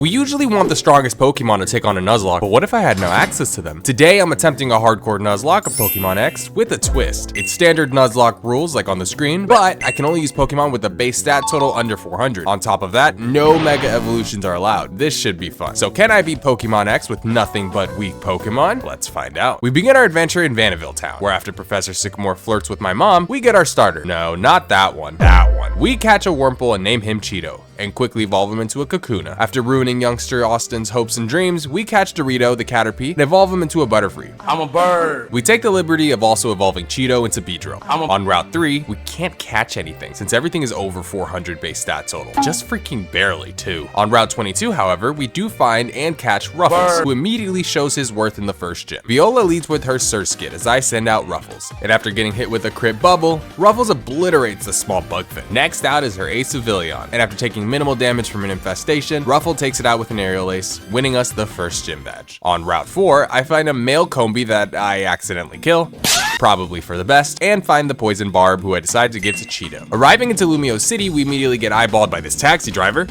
We usually want the strongest Pokemon to take on a Nuzlocke, but what if I had no access to them? Today, I'm attempting a hardcore Nuzlocke of Pokemon X with a twist. It's standard Nuzlocke rules like on the screen, but I can only use Pokemon with a base stat total under 400. On top of that, no Mega Evolutions are allowed. This should be fun. So can I beat Pokemon X with nothing but weak Pokemon? Let's find out. We begin our adventure in Vanderbilt Town, where after Professor Sycamore flirts with my mom, we get our starter. No, not that one. That one. We catch a Wurmple and name him Cheeto, and quickly evolve him into a Kakuna. After ruining youngster Austin's hopes and dreams, we catch Dorito, the Caterpie, and evolve him into a Butterfree. I'm a bird. We take the liberty of also evolving Cheeto into Beedrill. On Route 3, we can't catch anything since everything is over 400 base stat total. Just freaking barely, too. On Route 22, however, we do find and catch Ruffles, who immediately shows his worth in the first gym. Viola leads with her Surskit as I send out Ruffles. And after getting hit with a crit bubble, Ruffles obliterates the small bug thing. Next out is her Ace Civilion, and after taking minimal damage from an infestation, Ruffle takes it out with an aerial ace, winning us the first gym badge. On Route 4, I find a male Combee that I accidentally kill, probably for the best, and find the poison barb who I decide to give to Cheeto. Arriving into Lumio City, we immediately get eyeballed by this taxi driver,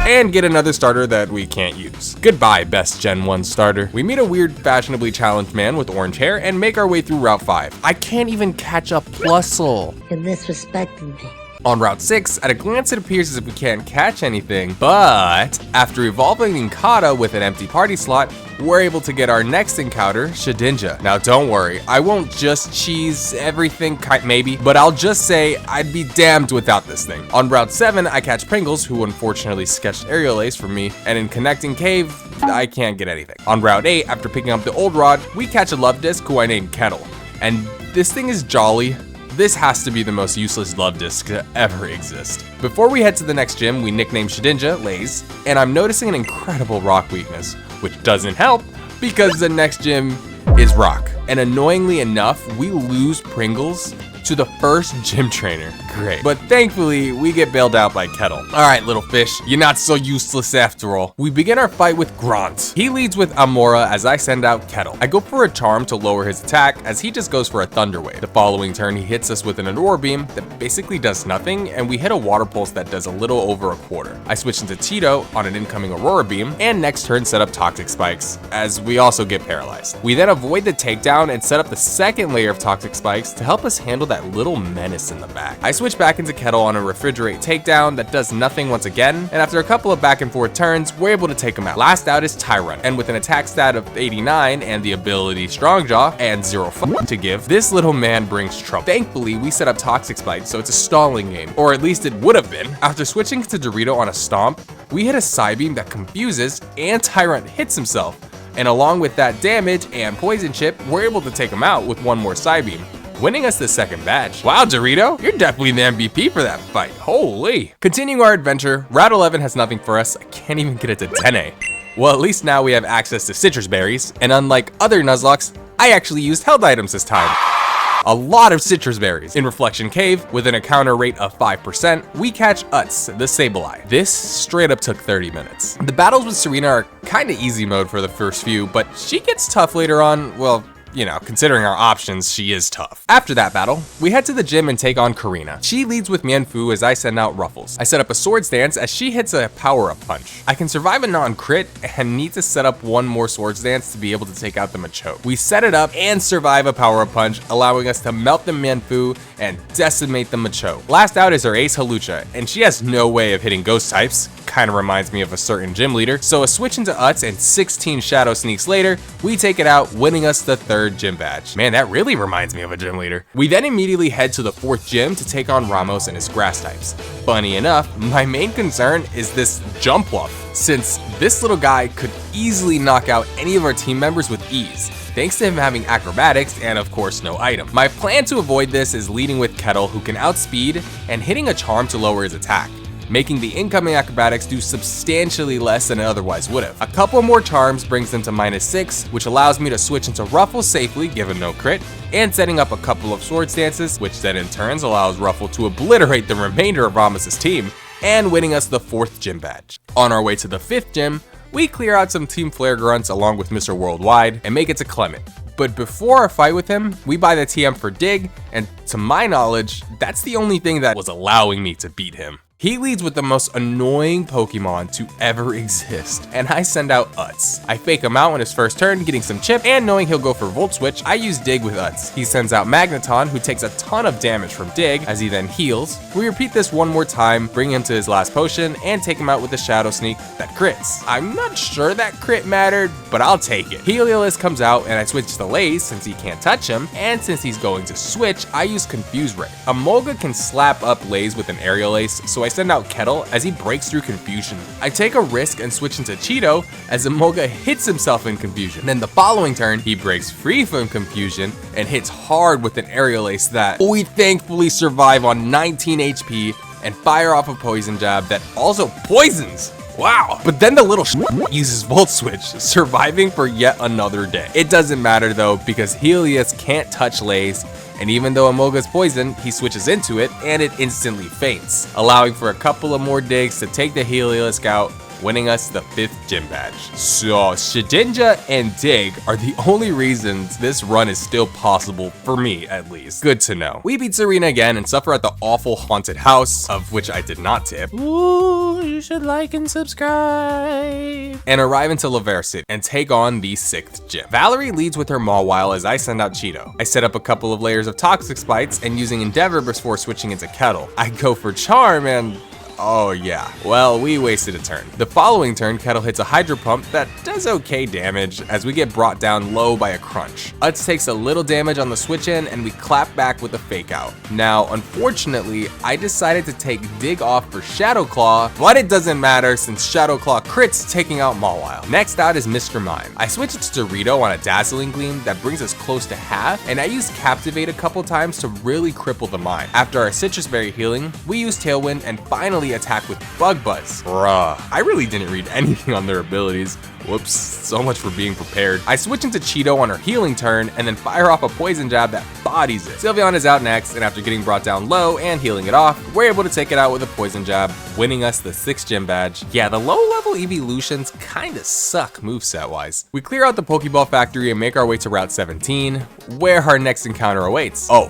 and get another starter that we can't use. Goodbye, best Gen 1 starter. We meet a weird, fashionably challenged man with orange hair and make our way through Route 5. I can't even catch up Plusle. You're disrespecting me. On Route 6, at a glance it appears as if we can't catch anything, but after evolving Inkata with an empty party slot, we're able to get our next encounter, Shedinja. Now don't worry, I won't just cheese everything, maybe, but I'll just say I'd be damned without this thing. On Route 7, I catch Pringles, who unfortunately sketched Aerial Ace for me, and in Connecting Cave, I can't get anything. On Route 8, after picking up the Old Rod, we catch a Love Disc who I named Kettle, and this thing is jolly. This has to be the most useless love disc to ever exist. Before we head to the next gym, we nickname Shedinja Lays, and I'm noticing an incredible rock weakness, which doesn't help because the next gym is rock. And annoyingly enough, we lose Pringles to the first gym trainer. Great. But thankfully, we get bailed out by Kettle. All right, little fish, you're not so useless after all. We begin our fight with Grant. He leads with Amora as I send out Kettle. I go for a charm to lower his attack as he just goes for a Thunder Wave. The following turn, he hits us with an Aurora Beam that basically does nothing, and we hit a Water Pulse that does a little over a quarter. I switch into Tito on an incoming Aurora Beam, and next turn set up Toxic Spikes, as we also get paralyzed. We then avoid the takedown and set up the second layer of Toxic Spikes to help us handle that little menace in the back. I switch back into Kettle on a Refrigerate takedown that does nothing once again, and after a couple of back and forth turns, we're able to take him out. Last out is Tyrant, and with an attack stat of 89 and the ability Strongjaw and 0 fuck to give, this little man brings trouble. Thankfully, we set up Toxic Spikes, so it's a stalling game, or at least it would have been. After switching to Dorito on a Stomp, we hit a Psybeam that confuses, and Tyrant hits himself. And along with that damage and Poison Chip, we're able to take him out with one more Psybeam, winning us the second badge. Wow, Dorito, you're definitely the MVP for that fight. Holy. Continuing our adventure, Route 11 has nothing for us. I can't even get it to 10A. Well, at least now we have access to citrus berries, and unlike other Nuzlocks, I actually used held items this time. A lot of citrus berries. In Reflection Cave, with an encounter rate of 5%, we catch Utz, the Sableye. This straight up took 30 minutes. The battles with Serena are kinda easy mode for the first few, but she gets tough later on. Well, you know, considering our options, she is tough. After that battle, we head to the gym and take on Karina. She leads with Mienfoo as I send out Ruffles. I set up a Swords Dance as she hits a power-up punch. I can survive a non-crit and need to set up one more Swords Dance to be able to take out the Machoke. We set it up and survive a power-up punch, allowing us to melt the Mienfoo and decimate the Machoke. Last out is her Ace Halucha, and she has no way of hitting ghost types. Kinda reminds me of a certain gym leader. So a switch into Utz and 16 Shadow Sneaks later, we take it out, winning us the third gym badge. Man, that really reminds me of a gym leader. We then immediately head to the fourth gym to take on Ramos and his grass types. Funny enough, my main concern is this Jumpluff, since this little guy could easily knock out any of our team members with ease, thanks to him having acrobatics and of course no item. My plan to avoid this is leading with Kettle, who can outspeed, and hitting a charm to lower his attack, making the incoming acrobatics do substantially less than it otherwise would have. A couple more charms brings them to -6, which allows me to switch into Ruffle safely, given no crit, and setting up a couple of Swords Dances, which then in turns allows Ruffle to obliterate the remainder of Ramos' team, and winning us the 4th gym badge. On our way to the 5th gym, we clear out some Team Flare grunts along with Mr. Worldwide and make it to Clement. But before our fight with him, we buy the TM for Dig, and to my knowledge, that's the only thing that was allowing me to beat him. He leads with the most annoying Pokemon to ever exist, and I send out Utz. I fake him out on his first turn, getting some chip, and knowing he'll go for Volt Switch, I use Dig with Utz. He sends out Magneton, who takes a ton of damage from Dig, as he then heals. We repeat this one more time, bring him to his last potion, and take him out with the Shadow Sneak that crits. I'm not sure that crit mattered, but I'll take it. Heliolisk comes out, and I switch to Lace since he can't touch him, and since he's going to switch, I use Confuse Ray. Emolga can slap up Lace with an Aerial Ace, so I send out Kettle as he breaks through confusion. I take a risk and switch into Cheeto as Emolga hits himself in confusion. Then the following turn, he breaks free from confusion and hits hard with an Aerial Ace that we thankfully survive on 19 HP and fire off a Poison Jab that also poisons. Wow. But then the little uses Volt Switch, surviving for yet another day. It doesn't matter though, because Helios can't touch Lace, and even though Emolga's poisoned, he switches into it and it instantly faints, allowing for a couple of more digs to take the Heliolisk out, winning us the 5th gym badge. So Shedinja and Dig are the only reasons this run is still possible, for me at least. Good to know. We beat Serena again and suffer at the awful haunted house, of which I did not tip. Ooh, you should like and subscribe. And arrive into Laversit and take on the 6th gym. Valerie leads with her Mawile as I send out Cheeto. I set up a couple of layers of Toxic Spites and using Endeavor before switching into Kettle. I go for Charm and oh yeah, well, we wasted a turn. The following turn, Kettle hits a Hydro Pump that does okay damage as we get brought down low by a Crunch. Utz takes a little damage on the switch in and we clap back with a Fake Out. Now, unfortunately, I decided to take Dig off for Shadow Claw, but it doesn't matter since Shadow Claw crits, taking out Mawile. Next out is Mr. Mime. I switch it to Dorito on a Dazzling Gleam that brings us close to half, and I use Captivate a couple times to really cripple the Mime. After our Citrus Berry healing, we use Tailwind and finally attack with Bug Buzz. Bruh, I really didn't read anything on their abilities. Whoops, so much for being prepared. I switch into Cheeto on her healing turn and then fire off a Poison Jab that bodies it. Sylveon is out next, and after getting brought down low and healing it off, we're able to take it out with a Poison Jab, winning us the 6th gym badge. Yeah, the low level evolutions kinda suck moveset wise. We clear out the Pokeball factory and make our way to Route 17, where our next encounter awaits. Oh,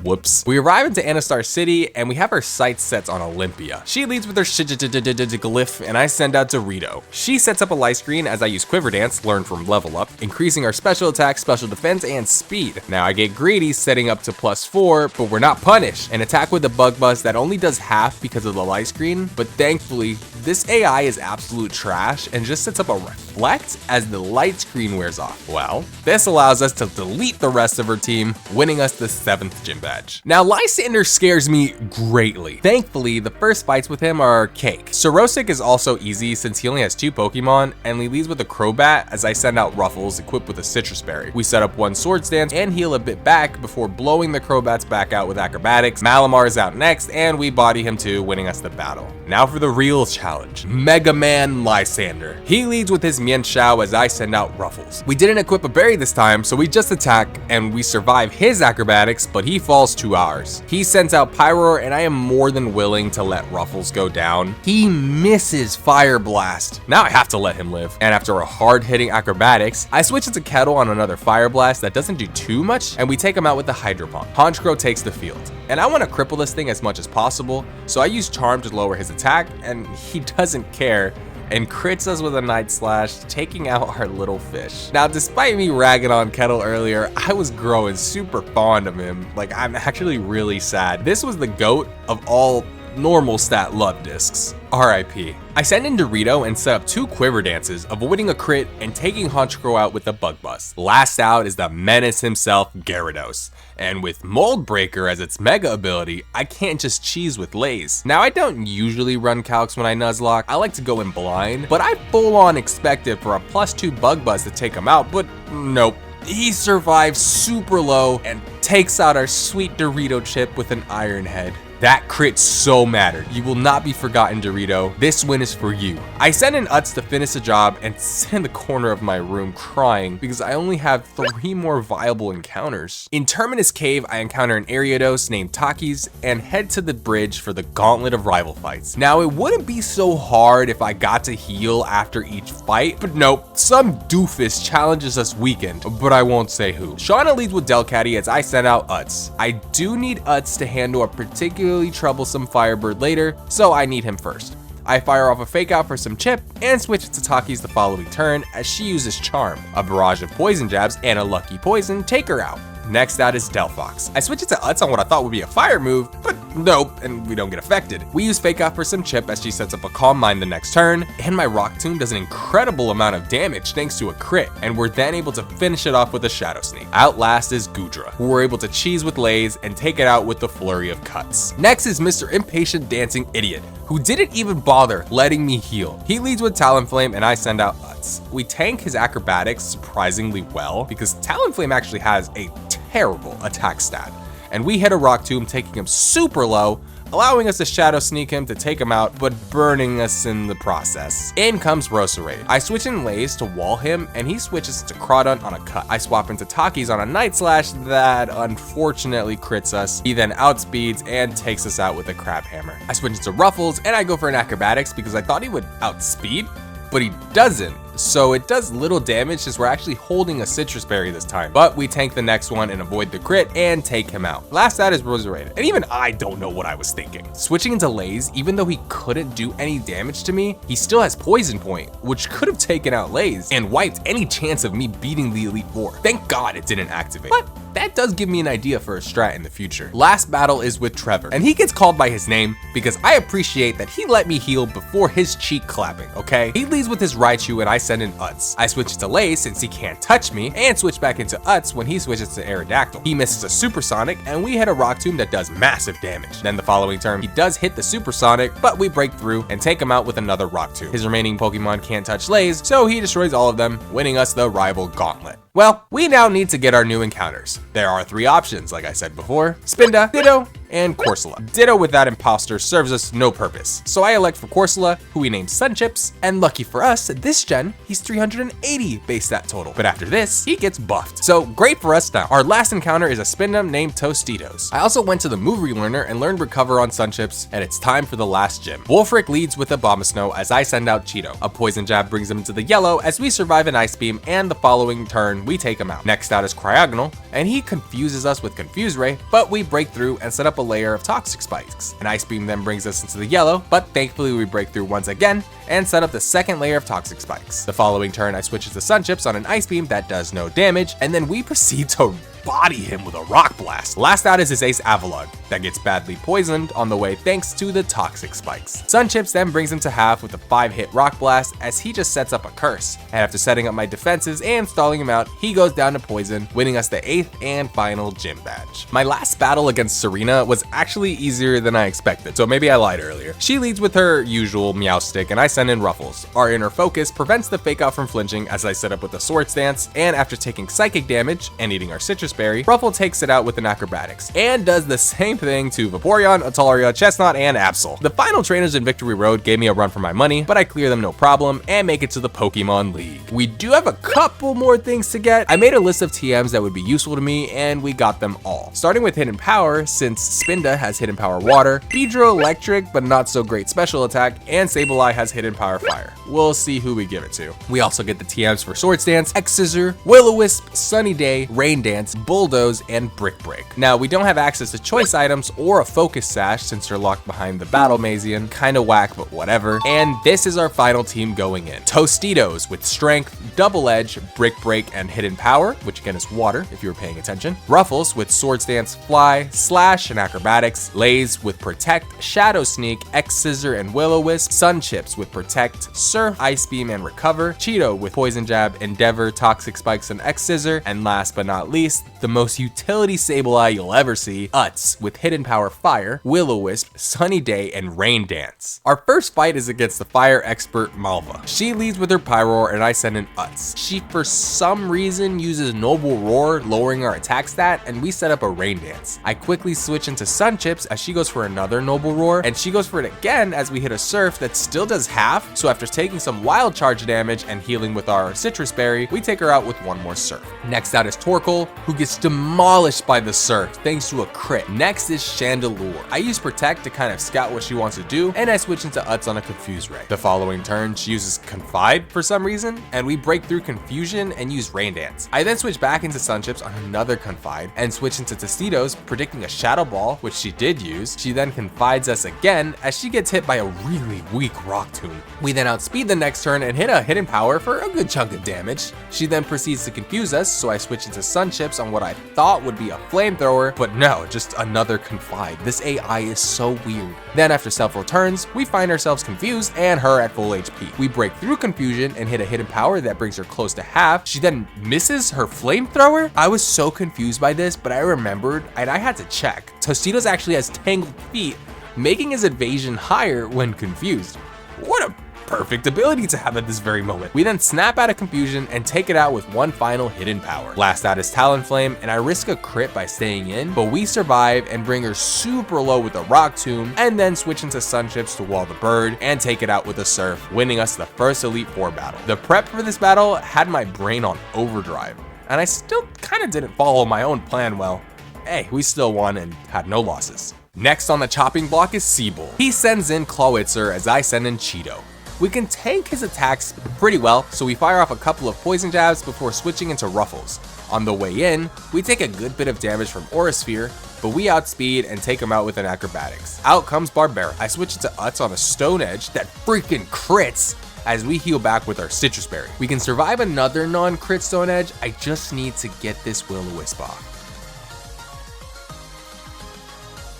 whoops. We arrive into Anastar City and we have our sights set on Olympia. She leads with her glyph and I send out Dorito. She sets up a light screen as I use Quiver Dance, learned from Level Up, increasing our special attack, special defense, and speed. Now I get greedy, setting up to +4, but we're not punished, and attack with the Bug Buzz that only does half because of the light screen, but thankfully, this AI is absolute trash and just sets up a Reflect as the light screen wears off. Well, this allows us to delete the rest of her team, winning us the 7th gym badge. Now, Lysandre scares me greatly. Thankfully, the first fights with him are cake. Sorosic is also easy since he only has 2 Pokemon, and he leads with a Crobat as I send out Ruffles equipped with a Citrus Berry. We set up one Swords Dance and heal a bit back before blowing the Crobats back out with Acrobatics. Malamar is out next, and we body him too, winning us the battle. Now for the real challenge, Mega Man Lysandre. He leads with his Mienshao as I send out Ruffles. We didn't equip a berry this time, so we just attack and we survive his acrobatics, but he falls to ours. He sends out Pyroar and I am more than willing to let Ruffles go down. He misses Fire Blast. Now I have to let him live. And after a hard-hitting acrobatics, I switch into Kettle on another Fire Blast that doesn't do too much, and we take him out with the Hydro Pump. Honchkrow takes the field. And I want to cripple this thing as much as possible, so I use Charm to lower his attack, and he doesn't care, and crits us with a Night Slash, taking out our little fish. Now, despite me ragging on Kettle earlier, I was growing super fond of him. Like, I'm actually really sad. This was the GOAT of all normal stat love discs. RIP. I send in Dorito and set up 2 Quiver Dances, avoiding a crit and taking Honchkrow out with the Bug Buzz. Last out is the menace himself, Gyarados. And with Mold Breaker as its mega ability, I can't just cheese with Lays. Now, I don't usually run calcs when I Nuzlocke. I like to go in blind, but I full on expected for a +2 Bug Buzz to take him out, but nope. He survives super low and takes out our sweet Dorito chip with an Iron Head. That crit so mattered. You will not be forgotten, Dorito. This win is for you. I send in Utz to finish the job and sit in the corner of my room crying because I only have 3 more viable encounters. In Terminus Cave, I encounter an Ariados named Takis and head to the bridge for the Gauntlet of Rival Fights. Now, it wouldn't be so hard if I got to heal after each fight, but nope, some doofus challenges us weekend, but I won't say who. Shauna leads with Delcatty as I send out Utz. I do need Utz to handle a particular particularly troublesome Firebird later, so I need him first. I fire off a fake out for some chip and switch it to Taki's the following turn as she uses Charm. A barrage of poison jabs and a lucky poison take her out. Next out is Delphox. I switch it to Utz on what I thought would be a fire move, but nope, and we don't get affected. We use Fake Out for some chip as she sets up a Calm Mind the next turn, and my Rock Tomb does an incredible amount of damage thanks to a crit, and we're then able to finish it off with a Shadow Sneak. Out last is Goodra, who we're able to cheese with Lays and take it out with the flurry of cuts. Next is Mr. Impatient Dancing Idiot, who didn't even bother letting me heal. He leads with Talonflame and I send out Utz. We tank his acrobatics surprisingly well because Talonflame actually has a terrible attack stat, and we hit a Rock Tomb, taking him super low, allowing us to Shadow Sneak him to take him out, but burning us in the process. In comes Roserade. I switch in Lays to wall him, and he switches to Crawdaunt on a cut. I swap into Taki's on a Night Slash that unfortunately crits us. He then outspeeds and takes us out with a Crab Hammer. I switch into Ruffles, and I go for an Acrobatics because I thought he would outspeed, but he doesn't. So it does little damage since we're actually holding a Citrus Berry this time. But we tank the next one and avoid the crit and take him out. Last out is Roserade, and even I don't know what I was thinking. Switching into Lays, even though he couldn't do any damage to me, he still has Poison Point, which could have taken out Lays and wiped any chance of me beating the Elite Four. Thank God it didn't activate. But that does give me an idea for a strat in the future. Last battle is with Trevor, and he gets called by his name because I appreciate that he let me heal before his cheek clapping, okay? He leads with his Raichu and I send in Utz. I switch to Lays since he can't touch me, and switch back into Utz when he switches to Aerodactyl. He misses a Supersonic, and we hit a Rock Tomb that does massive damage. Then the following turn, he does hit the Supersonic, but we break through and take him out with another Rock Tomb. His remaining Pokemon can't touch Lays, so he destroys all of them, winning us the rival gauntlet. Well, we now need to get our new encounters. There are 3 options, like I said before: Spinda, Ditto, and Corsola. Ditto with that imposter serves us no purpose, so I elect for Corsola, who we named Sunchips, and lucky for us, this gen, he's 380 base stat total. But after this, he gets buffed. So great for us now. Our last encounter is a Spinda named Tostitos. I also went to the move relearner and learned Recover on Sunchips, and it's time for the last gym. Wolfric leads with a Abomasnow as I send out Cheeto. A Poison Jab brings him into the yellow as we survive an Ice Beam, and the following turn, we take him out. Next out is Cryogonal, and he confuses us with Confuse Ray, but we break through and set up a layer of Toxic Spikes. An Ice Beam then brings us into the yellow, but thankfully we break through once again and set up the second layer of Toxic Spikes. The following turn, I switch to Sunchips on an Ice Beam that does no damage, and then we proceed to body him with a Rock Blast. Last out is his Ace Avalugg that gets badly poisoned on the way thanks to the Toxic Spikes. Sunchips then brings him to half with a 5-hit Rock Blast as he just sets up a Curse, and after setting up my defenses and stalling him out, he goes down to poison, winning us the 8th and final gym badge. My last battle against Serena was actually easier than I expected, so maybe I lied earlier. She leads with her usual Meowstic, and I send in Ruffles. Our inner focus prevents the Fake Out from flinching as I set up with a Swords Dance, and after taking psychic damage and eating our Citrus Berry, Ruffle takes it out with an Acrobatics, and does the same thing to Vaporeon, Atalia, Chestnut, and Absol. The final trainers in Victory Road gave me a run for my money, but I clear them no problem and make it to the Pokemon League. We do have a couple more things to get. I made a list of TMs that would be useful to me, and we got them all. Starting with Hidden Power, since Spinda has Hidden Power Water, Beedrill Electric, but not so great special attack, and Sableye has Hidden Power Fire. We'll see who we give it to. We also get the TMs for Swords Dance, X-Scissor, Will-O-Wisp, Sunny Day, Rain Dance, Bulldoze, and Brick Break. Now, we don't have access to choice items or a Focus Sash since they're locked behind the Battle Mazian. Kinda whack, but whatever. And this is our final team going in. Tostitos with Strength, Double Edge, Brick Break, and Hidden Power, which again is water if you were paying attention. Ruffles with Swords Dance, Fly, Slash, and Acrobatics. Lays with Protect, Shadow Sneak, X-Scissor, and Will-O-Wisp. Sunchips with Protect, Surf, Ice Beam, and Recover. Cheeto with Poison Jab, Endeavor, Toxic Spikes, and X-Scissor. And last but not least, the most utility Sableye you'll ever see, Utz with Hidden Power Fire, Will-O-Wisp, Sunny Day, and Rain Dance. Our first fight is against the fire expert Malva. She leads with her Pyroar and I send in Utz. She for some reason uses Noble Roar, lowering our attack stat, and we set up a Rain Dance. I quickly switch into Sunchips as she goes for another Noble Roar, and she goes for it again as we hit a Surf that still does half, so after taking some Wild Charge damage and healing with our Citrus Berry, we take her out with one more Surf. Next out is Torkoal, who gets gets demolished by the Surf thanks to a crit. Next is Chandelure. I use Protect to kind of scout what she wants to do, and I switch into Utz on a Confuse Ray. The following turn, she uses Confide for some reason, and we break through Confusion and use Rain Dance. I then switch back into Sunchips on another Confide, and switch into Tostitos, predicting a Shadow Ball, which she did use. She then Confides us again, as she gets hit by a really weak Rock Tomb. We then outspeed the next turn and hit a Hidden Power for a good chunk of damage. She then proceeds to confuse us, so I switch into Sunchips on what I thought would be a Flamethrower, but no, just another Confide. This AI is so weird. Then after several turns, we find ourselves confused and her at full HP. We break through Confusion and hit a Hidden Power that brings her close to half. She then misses her Flamethrower? I was so confused by this, but I remembered and I had to check. Tostitos actually has Tangled Feet, making his evasion higher when confused. What a perfect ability to have at this very moment. We then snap out of Confusion and take it out with one final Hidden Power. Last out is Talonflame, and I risk a crit by staying in, but we survive and bring her super low with a Rock Tomb, and then switch into Sunchips to wall the bird and take it out with a Surf, winning us the first Elite Four battle. The prep for this battle had my brain on overdrive, and I still kind of didn't follow my own plan well. Hey, we still won and had no losses. Next on the chopping block is Siebold. He sends in Clawitzer as I send in Cheeto. We can tank his attacks pretty well, so we fire off a couple of poison jabs before switching into Ruffles. On the way in, we take a good bit of damage from Aura Sphere, but we outspeed and take him out with an Acrobatics. Out comes Barbara. I switch into Utz on a Stone Edge that freaking crits as we heal back with our Citrus Berry. We can survive another non-crit Stone Edge, I just need to get this Will-O-Wisp off.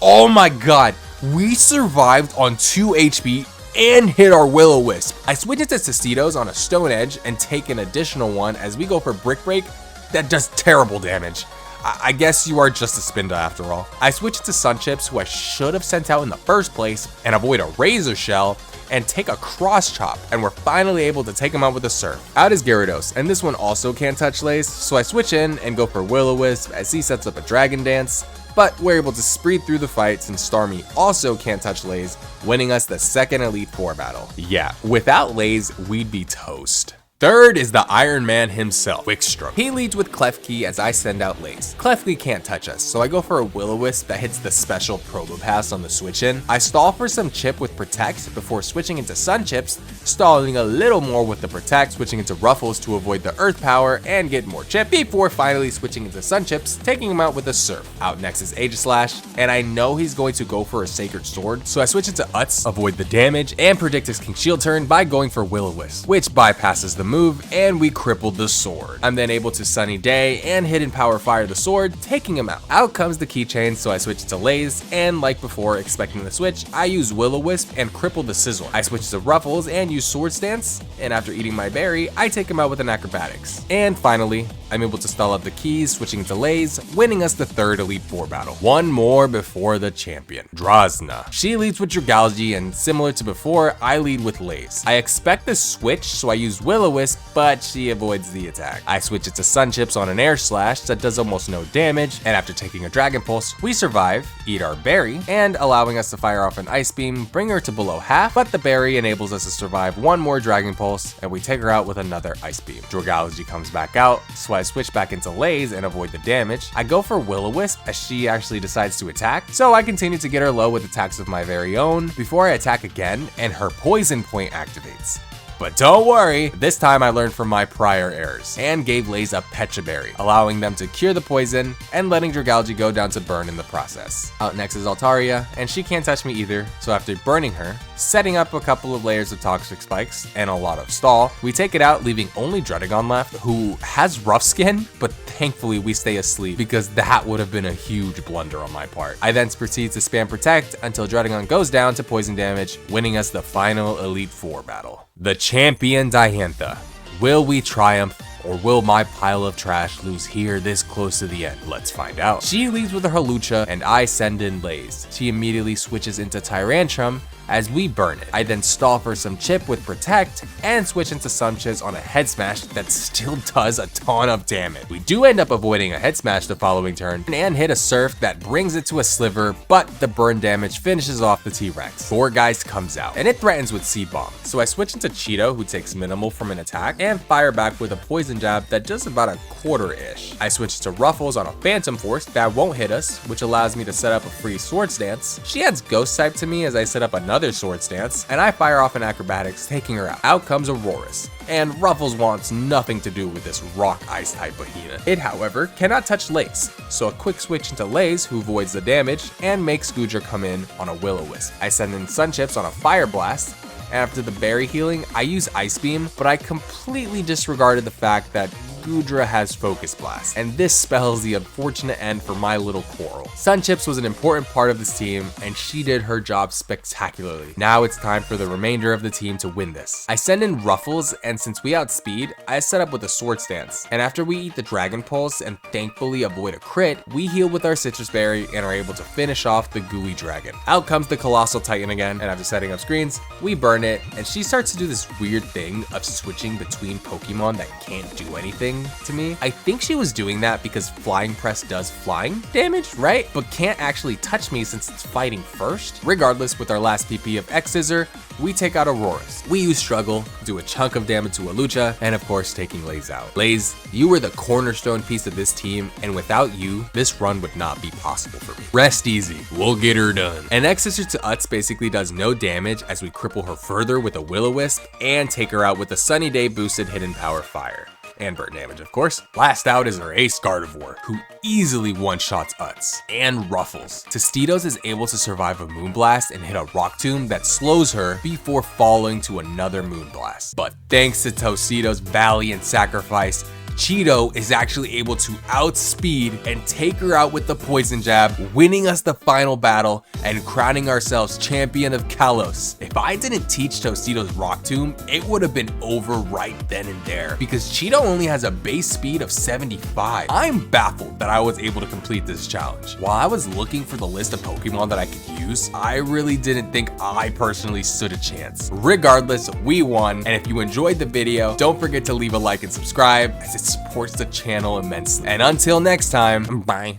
Oh my god, we survived on 2 HP and hit our Will-O-Wisp. I switch into Tostitos on a Stone Edge and take an additional one as we go for Brick Break that does terrible damage. I guess you are just a Spinda after all. I switch into Sunchips, who I should have sent out in the first place, and avoid a Razor Shell and take a Cross Chop, and we're finally able to take him out with a Surf. Out is Gyarados, and this one also can't touch Lace, so I switch in and go for Will-O-Wisp as he sets up a Dragon Dance. But we're able to speed through the fight since Starmie also can't touch Lays, winning us the second Elite Four battle. Yeah, without Lays, we'd be toast. Third is the Iron Man himself, Wikstrom. He leads with Klefki as I send out Lace. Klefki can't touch us, so I go for a Will-O-Wisp that hits the special Probopass on the switch in. I stall for some chip with Protect before switching into Sunchips, stalling a little more with the Protect, switching into Ruffles to avoid the Earth Power and get more chip, before finally switching into Sunchips, taking him out with a Surf. Out next is Aegislash, and I know he's going to go for a Sacred Sword, so I switch into Utz, avoid the damage, and predict his King Shield turn by going for Will-O-Wisp, which bypasses the move, and we crippled the sword. I'm then able to Sunny Day and Hidden Power Fire the sword, taking him out. Out comes the keychain, so I switch to Lays, and like before, expecting the switch, I use Will-O-Wisp and cripple the Sizzle. I switch to Ruffles and use Sword Stance, and after eating my berry, I take him out with an Acrobatics. And finally, I'm able to stall up the keys, switching to Lays, winning us the third Elite Four battle. One more before the champion, Drasna. She leads with Dragalge, and similar to before, I lead with Lays. I expect the switch, so I use Will-O-Wisp, but she avoids the attack. I switch it to Sunchips on an Air Slash that does almost no damage, and after taking a Dragon Pulse, we survive, eat our berry, and allowing us to fire off an Ice Beam, bring her to below half, but the berry enables us to survive one more Dragon Pulse, and we take her out with another Ice Beam. Dragalge comes back out, so I switch back into Lays and avoid the damage. I go for Will-O-Wisp as she actually decides to attack, so I continue to get her low with attacks of my very own before I attack again, and her Poison Point activates. But don't worry, this time I learned from my prior errors and gave Lays a Pecha Berry, allowing them to cure the poison and letting Dragalge go down to burn in the process. Out next is Altaria, and she can't touch me either, so after burning her, setting up a couple of layers of Toxic Spikes and a lot of stall, we take it out, leaving only Dredagon left, who has rough skin, but thankfully we stay asleep because that would have been a huge blunder on my part. I then proceed to spam Protect until Dredagon goes down to poison damage, winning us the final Elite Four battle. The champion Diantha. Will we triumph, or will my pile of trash lose here this close to the end? Let's find out. She leads with her Hawlucha, and I send in Lays. She immediately switches into Tyrantrum, as we burn it. I then stall for some chip with protect and switch into Sunchips on a head smash that still does a ton of damage. We do end up avoiding a head smash the following turn and hit a surf that brings it to a sliver, but the burn damage finishes off the T-Rex. Four Guys comes out and it threatens with Seed Bomb. So I switch into Cheeto, who takes minimal from an attack, and fire back with a poison jab that does about a quarter-ish. I switch to Ruffles on a Phantom Force that won't hit us, which allows me to set up a free Sword Stance. She adds Ghost type to me as I set up another Sword Stance, and I fire off an Acrobatics, taking her out. Out comes Auroras, and Ruffles wants nothing to do with this Rock Ice type behemoth. It, however, cannot touch Lace, so a quick switch into Lace, who voids the damage and makes Goodra come in on a Will-O-Wisp. I send in Sunchips on a Fire Blast. After the berry healing, I use Ice Beam, but I completely disregarded the fact that Goodra has Focus Blast, and this spells the unfortunate end for my little Coral. Sunchips was an important part of this team, and she did her job spectacularly. Now it's time for the remainder of the team to win this. I send in Ruffles, and since we outspeed, I set up with a Sword Stance, and after we eat the Dragon Pulse and thankfully avoid a crit, we heal with our Citrus Berry and are able to finish off the gooey dragon. Out comes the Colossal Titan again, and after setting up screens, we burn it, and she starts to do this weird thing of switching between Pokemon that can't do anything to me. I think she was doing that because Flying Press does flying damage, right? But can't actually touch me since it's fighting first. Regardless, with our last PP of X-Scissor, we take out Auroras. We use Struggle, do a chunk of damage to a Lucha, and of course taking Laze out. Laze, you were the cornerstone piece of this team, and without you, this run would not be possible for me. Rest easy, we'll get her done. An X-Scissor to Utz basically does no damage as we cripple her further with a Will-O-Wisp and take her out with a Sunny Day boosted Hidden Power Fire. And burn damage, of course. Last out is our Ace Gardevoir, who easily one-shots Utz and Ruffles. Tostitos is able to survive a Moonblast and hit a Rock Tomb that slows her before falling to another Moonblast. But thanks to Tostitos' valiant sacrifice, Cheeto is actually able to outspeed and take her out with the Poison Jab, winning us the final battle and crowning ourselves champion of Kalos. If I didn't teach Tostitos Rock Tomb, it would have been over right then and there, because Cheeto only has a base speed of 75. I'm baffled that I was able to complete this challenge. While I was looking for the list of Pokemon that I could use, I really didn't think I personally stood a chance. Regardless, we won, and if you enjoyed the video, don't forget to leave a like and subscribe, as it supports the channel immensely. And until next time, bye.